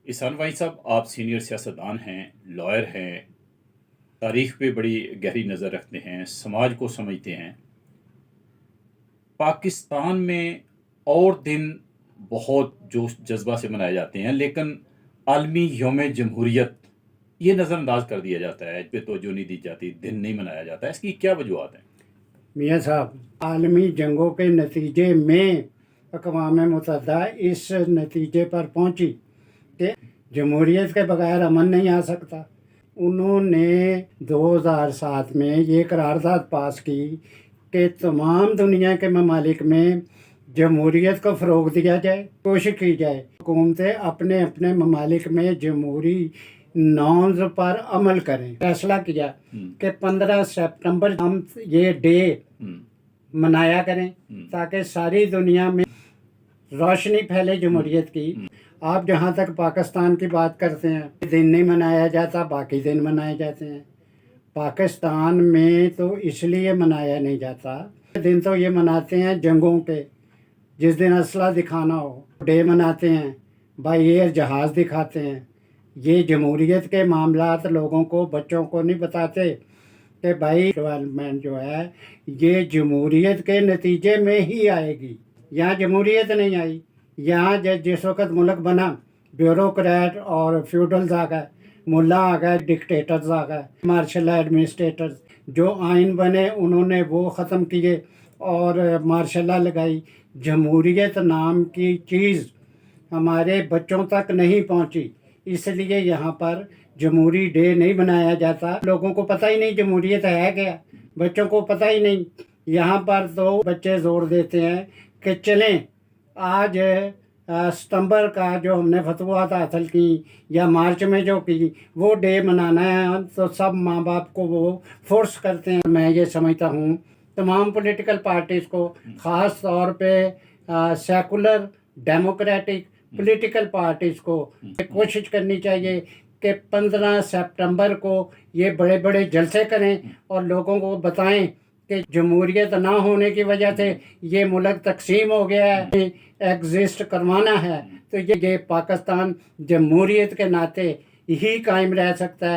احسان بھائی صاحب، آپ سینئر سیاستدان ہیں، لائر ہیں، تاریخ پہ بڑی گہری نظر رکھتے ہیں، سماج کو سمجھتے ہیں۔ پاکستان میں اور دن بہت جوش جذبہ سے منائے جاتے ہیں، لیکن عالمی یوم جمہوریت یہ نظر انداز کر دیا جاتا ہے، اس پہ توجہ نہیں دی جاتی، دن نہیں منایا جاتا ہے۔ اس کی کیا وجوہات ہیں؟ میاں صاحب، عالمی جنگوں کے نتیجے میں اقوام متحدہ اس نتیجے پر پہنچی کہ جمہوریت کے بغیر امن نہیں آ سکتا۔ انہوں نے 2007 میں یہ قرارداد پاس کی کہ تمام دنیا کے ممالک میں جمہوریت کو فروغ دیا جائے، کوشش کی جائے حکومتیں اپنے اپنے ممالک میں جمہوری نارمز پر عمل کریں۔ فیصلہ کیا کہ 15 سپٹمبر ہم یہ ڈے منایا کریں تاکہ ساری دنیا میں روشنی پھیلے جمہوریت کی۔ آپ جہاں تک پاکستان کی بات کرتے ہیں، دن نہیں منایا جاتا، باقی دن منائے جاتے ہیں۔ پاکستان میں تو اس لیے منایا نہیں جاتا، دن تو یہ مناتے ہیں جنگوں کے، جس دن اسلحہ دکھانا ہو ڈے مناتے ہیں، بائی ایئر جہاز دکھاتے ہیں۔ یہ جمہوریت کے معاملات لوگوں کو، بچوں کو نہیں بتاتے کہ بھائی ڈیولپمنٹ جو ہے یہ جمہوریت کے نتیجے میں ہی آئے گی۔ یہاں جمہوریت نہیں آئی، یہاں جس وقت ملک بنا بیوروکریٹ اور فیوڈلز آ گئے، ملا آ گئے، ڈکٹیٹرز آ گئے، مارشل ایڈمنسٹریٹرز، جو آئین بنے انہوں نے وہ ختم کیے اور مارشل لا لگائی۔ جمہوریت نام کی چیز ہمارے بچوں تک نہیں پہنچی، اس لیے یہاں پر جمہوری ڈے نہیں منایا جاتا۔ لوگوں کو پتہ ہی نہیں جمہوریت ہے کیا، بچوں کو پتہ ہی نہیں۔ یہاں پر تو بچے زور دیتے ہیں کہ چلیں آج ستمبر کا جو ہم نے فتوحات حاصل کی یا مارچ میں جو کی وہ ڈے منانا ہے، تو سب ماں باپ کو وہ فورس کرتے ہیں۔ میں یہ سمجھتا ہوں تمام پولیٹیکل پارٹیز کو، خاص طور پہ سیکولر ڈیموکریٹک پولیٹیکل پارٹیز کو کوشش کرنی چاہیے کہ 15 سپٹمبر کو یہ بڑے بڑے جلسے کریں اور لوگوں کو بتائیں کہ جمہوریت نہ ہونے کی وجہ سے یہ ملک تقسیم ہو گیا ہے، ایگزسٹ کروانا ہے، تو یہ پاکستان جمہوریت کے ناطے ہی قائم رہ سکتا ہے۔